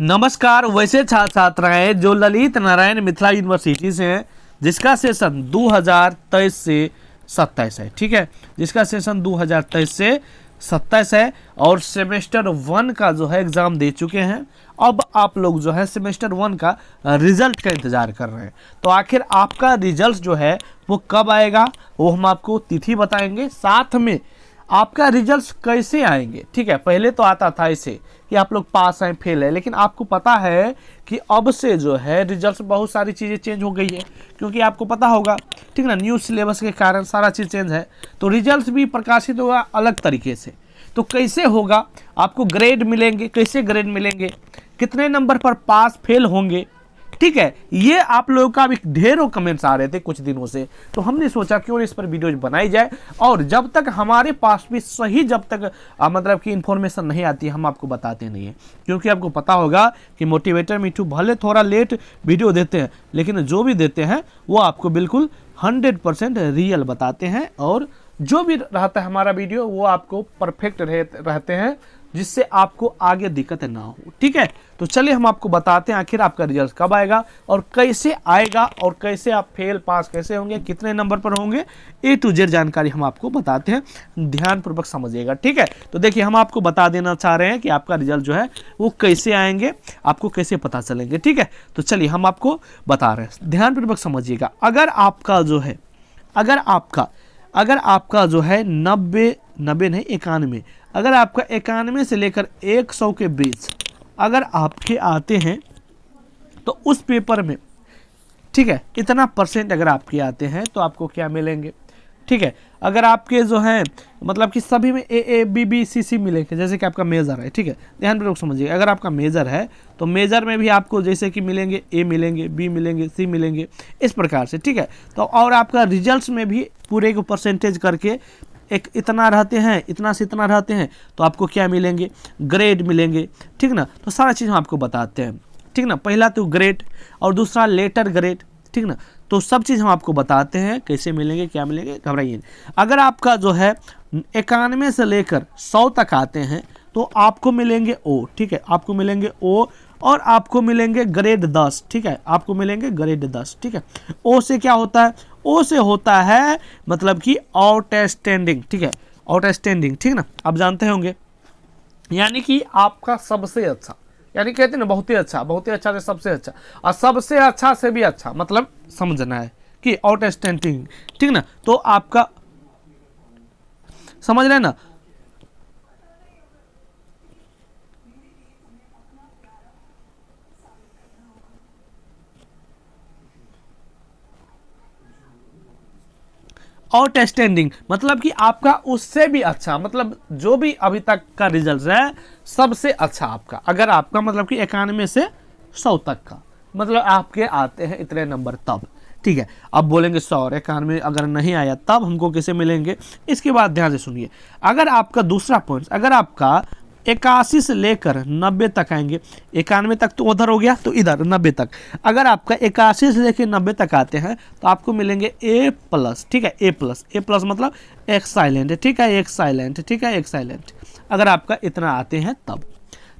नमस्कार। वैसे छात्र छात्राएं जो ललित नारायण मिथिला यूनिवर्सिटी से हैं, जिसका सेशन 2023 से 27 है, ठीक है, जिसका सेशन 2023 से 27 है और सेमेस्टर 1 का जो है एग्ज़ाम दे चुके हैं। अब आप लोग जो है सेमेस्टर 1 का रिजल्ट का इंतज़ार कर रहे हैं। तो आखिर आपका रिजल्ट जो है वो कब आएगा, वो हम आपको तिथि बताएंगे, साथ में आपका रिजल्ट कैसे आएंगे। ठीक है, पहले तो आता था इसे कि आप लोग पास हैं फेल है, लेकिन आपको पता है कि अब से जो है रिजल्ट बहुत सारी चीज़ें चेंज हो गई है, क्योंकि आपको पता होगा, ठीक ना, न्यू सिलेबस के कारण सारा चीज़ चेंज है। तो रिजल्ट भी प्रकाशित होगा अलग तरीके से। तो कैसे होगा, आपको ग्रेड मिलेंगे, कैसे ग्रेड मिलेंगे, कितने नंबर पर पास फेल होंगे, ठीक है, ये आप लोगों का भी ढेरों कमेंट्स आ रहे थे कुछ दिनों से। तो हमने सोचा क्यों इस पर वीडियो बनाई जाए, और जब तक हमारे पास भी सही जब तक मतलब कि इन्फॉर्मेशन नहीं आती हम आपको बताते नहीं हैं, क्योंकि आपको पता होगा कि मोटिवेटर मिठू भले थोड़ा लेट वीडियो देते हैं, लेकिन जो भी देते हैं वो आपको बिल्कुल 100% रियल बताते हैं, और जो भी रहता है हमारा वीडियो वो आपको परफेक्ट रहते हैं, जिससे आपको आगे दिक्कत ना हो। ठीक है, तो चलिए हम आपको बताते हैं आखिर आपका रिजल्ट कब आएगा और कैसे आएगा, और कैसे आप फेल पास कैसे होंगे, कितने नंबर पर होंगे, A to Z जानकारी हम आपको बताते हैं, ध्यानपूर्वक समझिएगा। ठीक है, तो देखिए हम आपको बता देना चाह रहे हैं कि आपका रिजल्ट जो है वो कैसे आएंगे, आपको कैसे पता चलेंगे। ठीक है, तो चलिए हम आपको बता रहे हैं, ध्यानपूर्वक समझिएगा। अगर आपका जो है अगर आपका जो है 90 नहीं 91, अगर आपका 91 से लेकर 100 के बीच अगर आपके आते हैं तो उस पेपर में, ठीक है, इतना परसेंट अगर आपके आते हैं तो आपको क्या मिलेंगे। ठीक है, अगर आपके जो है मतलब कि सभी में A B B C C मिलेंगे, जैसे कि आपका मेजर है। ठीक है, ध्यानपूर्वक समझिए, अगर आपका मेजर है तो मेजर में भी आपको जैसे कि मिलेंगे A मिलेंगे, B मिलेंगे, C मिलेंगे, इस प्रकार से। ठीक है, तो और आपका रिजल्ट्स में भी पूरे को परसेंटेज करके एक इतना रहते हैं, इतना से इतना रहते हैं, तो आपको क्या मिलेंगे, ग्रेड मिलेंगे। ठीक ना, तो सारा चीज़ हम आपको बताते हैं। ठीक ना, पहला तो ग्रेड और दूसरा लेटर ग्रेड। ठीक ना, तो सब चीज़ हम आपको बताते हैं कैसे मिलेंगे, क्या मिलेंगे, घबराइए। अगर आपका जो है 91 से लेकर 100 तक आते हैं तो आपको मिलेंगे O। ठीक है, आपको मिलेंगे O और आपको मिलेंगे ग्रेड 10। ठीक है, आपको मिलेंगे ग्रेड 10। ठीक है, O से क्या होता है, O से होता है मतलब कि आउटस्टैंडिंग। ठीक है, आउटस्टैंडिंग, ठीक ना, आप जानते होंगे, यानी कि आपका सबसे अच्छा, यानी कहते हैं ना बहुत ही अच्छा, बहुत ही अच्छा से सबसे अच्छा, और सबसे अच्छा से भी अच्छा, मतलब समझना है कि आउटस्टैंडिंग। ठीक ना, तो आपका समझ रहे हैं ना। आउटस्टैंडिंग मतलब कि आपका उससे भी अच्छा, मतलब जो भी अभी तक का रिजल्ट है सबसे अच्छा आपका, अगर आपका मतलब कि 91 से 100 तक का, मतलब आपके आते हैं इतने नंबर तब। ठीक है, अब बोलेंगे 100 और 91 अगर नहीं आया तब हमको कैसे मिलेंगे। इसके बाद ध्यान से सुनिए, अगर आपका दूसरा पॉइंट, अगर आपका 81 से लेकर 90 तक आएंगे, 91 तक तो उधर हो गया, तो इधर 90 तक, अगर आपका 81 से लेकर 90 तक आते हैं तो आपको मिलेंगे A+। ठीक है, A+ मतलब एक्साइलेंट। ठीक है, एक्साइलेंट। ठीक है, एक्साइलेंट, अगर आपका इतना आते हैं तब।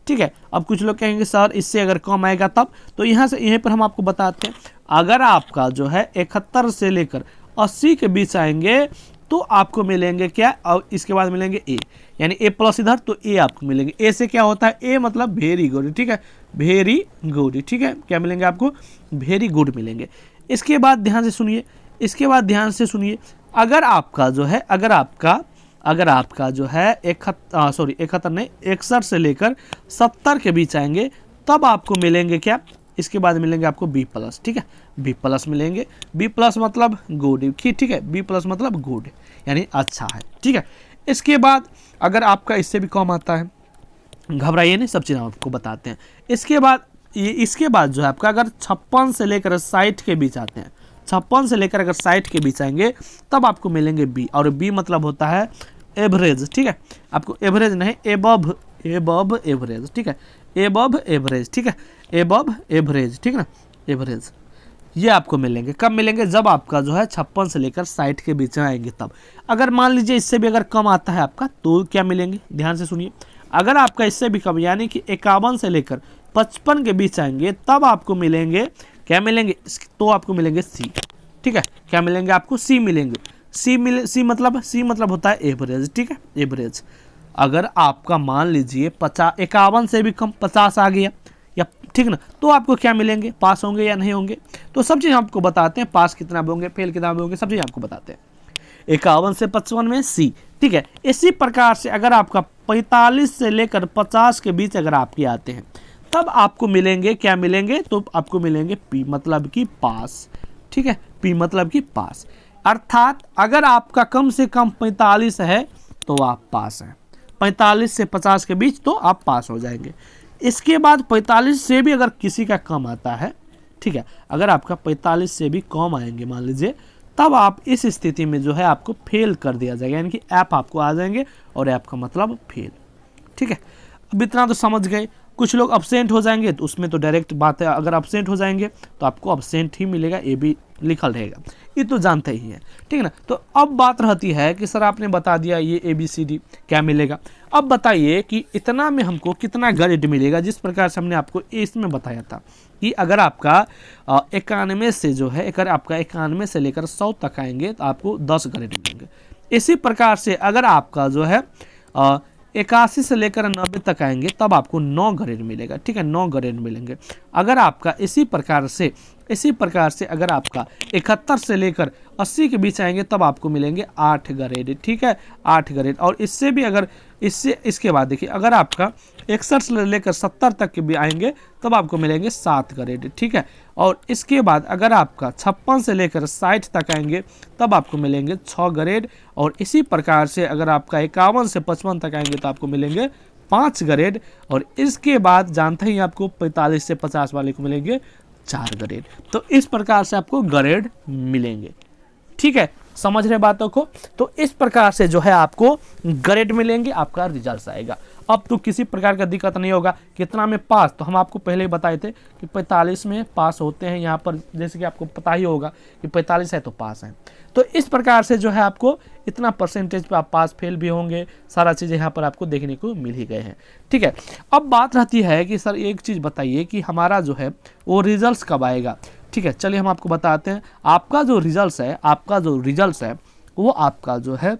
ठीक है, अब कुछ लोग कहेंगे सर इससे अगर कम आएगा तब, तो यहाँ से यहीं पर हम आपको बताते हैं, अगर आपका जो है 71 से लेकर 80 के बीच आएंगे तो आपको मिलेंगे क्या, और इसके बाद मिलेंगे A, यानी A+ इधर, तो A आपको मिलेंगे। A से क्या होता है, A मतलब वेरी गुड। ठीक है, वेरी गुड। ठीक है, क्या मिलेंगे आपको, वेरी गुड मिलेंगे। इसके बाद ध्यान से सुनिए, अगर आपका जो है, अगर आपका जो है 61 से लेकर 70 के बीच आएंगे तब आपको मिलेंगे क्या, इसके बाद मिलेंगे आपको B+। ठीक है, B+ मिलेंगे, B+ मतलब गुड। ठीक है, B+ मतलब गुड, यानी अच्छा है। ठीक है, इसके बाद अगर आपका इससे भी कम आता है, घबराइए नहीं, सब चीज़ हम आपको बताते हैं। इसके बाद जो है आपका अगर 56 से लेकर 60 के बीच आते हैं, 56 से लेकर अगर 60 के बीच आएंगे तब आपको मिलेंगे B, और B मतलब होता है एवरेज। ठीक है, आपको एवरेज नहीं, एबव एवरेज। ठीक है, एबव एवरेज। ठीक है, एबव एवरेज। ठीक ना, एवरेज, ये आपको मिलेंगे। कब मिलेंगे, जब आपका जो है 56 से लेकर 60 के बीच में आएंगे तब। अगर मान लीजिए इससे भी अगर कम आता है आपका तो क्या मिलेंगे, ध्यान से सुनिए, अगर आपका इससे भी कम, यानी कि 51 से लेकर 55 के बीच आएंगे तब आपको मिलेंगे क्या मिलेंगे, तो आपको मिलेंगे सी। ठीक है, क्या मिलेंगे आपको, सी मिलेंगे। सी मतलब होता है एवरेज। ठीक है, एवरेज। अगर आपका मान लीजिए 51 से भी कम 50 आ गया या, ठीक ना, तो आपको क्या मिलेंगे, पास होंगे या नहीं होंगे। तो सब चीज़ आपको बताते हैं, पास कितना होंगे, फेल कितना होंगे, सब चीज़ आपको बताते हैं। 51 से 55 में सी। ठीक है, इसी प्रकार से अगर आपका 45 से लेकर 50 के बीच अगर आपके आते हैं तब आपको मिलेंगे क्या मिलेंगे, तो आपको मिलेंगे पी मतलब कि पास। ठीक है, पी मतलब कि पास। अर्थात अगर आपका कम से कम 45 है तो आप पास हैं, 45 से 50 के बीच तो आप पास हो जाएंगे। इसके बाद 45 से भी अगर किसी का कम आता है, ठीक है, अगर आपका 45 से भी कम आएंगे मान लीजिए, तब आप इस स्थिति में जो है आपको फेल कर दिया जाएगा, यानी कि ऐप आपको आ जाएंगे और ऐप का मतलब फेल। ठीक है, अब इतना तो समझ गए। कुछ लोग अब्सेंट हो जाएंगे तो उसमें तो डायरेक्ट बात है, अगर अब्सेंट हो जाएंगे तो आपको अब्सेंट ही मिलेगा, ए भी लिखल रहेगा, ये तो जानते ही हैं। ठीक है ना, तो अब बात रहती है कि सर आपने बता दिया ये ABCD क्या मिलेगा, अब बताइए कि इतना में हमको कितना ग्रेड मिलेगा। जिस प्रकार से हमने आपको इसमें बताया था कि अगर आपका 91 से जो है, अगर आपका 91 से लेकर 100 तक आएंगे तो आपको 10 ग्रेड मिलेंगे। इसी प्रकार से अगर आपका जो है 81 से लेकर 90 तक आएंगे तब आपको 9 ग्रेड मिलेगा। ठीक है, 9 ग्रेड मिलेंगे। अगर आपका इसी प्रकार से अगर आपका 71 से लेकर 80 के बीच आएंगे तब आपको मिलेंगे 8 ग्रेड। ठीक है, 8 ग्रेड। और इससे भी अगर इसके बाद देखिए, अगर आपका 61 से लेकर 70 तक के भी आएंगे तब आपको मिलेंगे 7 ग्रेड। ठीक है, और इसके बाद अगर आपका 56 से लेकर 60 तक आएंगे तब आपको मिलेंगे 6 ग्रेड। और इसी प्रकार से अगर आपका 51 से 55 तक आएंगे तो आपको मिलेंगे 5 ग्रेड। और इसके बाद जानते ही आपको 45 से 50 वाले को मिलेंगे 4 ग्रेड। तो इस प्रकार से आपको ग्रेड मिलेंगे। ठीक है, समझ रहे बातों को। तो इस प्रकार से जो है आपको ग्रेड मिलेंगे, आपका रिजल्ट आएगा। अब तो किसी प्रकार का दिक्कत नहीं होगा। कितना में पास, तो हम आपको पहले ही बताए थे कि 45 में पास होते हैं। यहाँ पर जैसे कि आपको पता ही होगा कि 45 है तो पास हैं। तो इस प्रकार से जो है आपको इतना परसेंटेज पे आप पास फेल भी होंगे, सारा चीज़ यहाँ पर आपको देखने को मिल ही गए हैं। ठीक है, अब बात रहती है कि सर एक चीज़ बताइए कि हमारा जो है वो रिजल्ट कब आएगा। ठीक है, चलिए हम आपको बताते हैं। आपका जो रिजल्ट है वो आपका जो है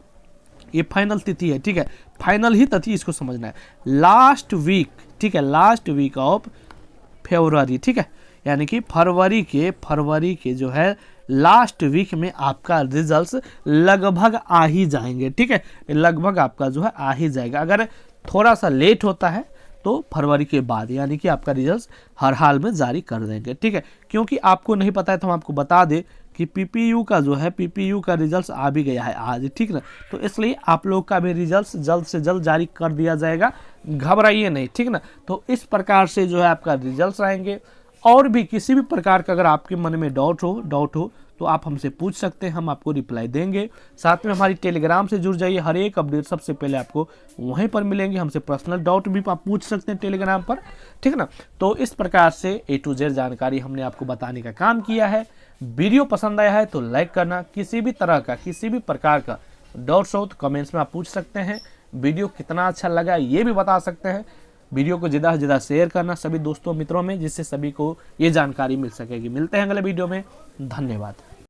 ये फाइनल तिथि है। ठीक है, फाइनल ही तिथि इसको समझना है, लास्ट वीक। ठीक है, लास्ट वीक ऑफ फरवरी। ठीक है, यानी कि फरवरी के जो है लास्ट वीक में आपका रिजल्ट लगभग आ ही जाएंगे। ठीक है, लगभग आपका जो है आ ही जाएगा। अगर थोड़ा सा लेट होता है तो फरवरी के बाद, यानी कि आपका रिजल्ट हर हाल में जारी कर देंगे। ठीक है, क्योंकि आपको नहीं पता है तो हम आपको बता दें कि PPU का रिजल्ट आ भी गया है आज। ठीक ना, तो इसलिए आप लोग का भी रिजल्ट जल्द से जल्द जारी कर दिया जाएगा, घबराइए नहीं। ठीक ना, तो इस प्रकार से जो है आपका रिजल्ट आएंगे। और भी किसी भी प्रकार का अगर आपके मन में डाउट हो तो आप हमसे पूछ सकते हैं, हम आपको रिप्लाई देंगे। साथ में हमारी टेलीग्राम से जुड़ जाइए, हर एक अपडेट सबसे पहले आपको वहीं पर मिलेंगे। हमसे पर्सनल डाउट भी आप पूछ सकते हैं टेलीग्राम पर। ठीक ना, तो इस प्रकार से A to Z जानकारी हमने आपको बताने का काम किया है। वीडियो पसंद आया है तो लाइक करना। किसी भी प्रकार का डाउट्स हो तो कमेंट्स में आप पूछ सकते हैं। वीडियो कितना अच्छा लगा ये भी बता सकते हैं। वीडियो को ज़्यादा से ज़्यादा शेयर करना सभी दोस्तों मित्रों में, जिससे सभी को ये जानकारी मिल सकेगी। मिलते हैं अगले वीडियो में, धन्यवाद।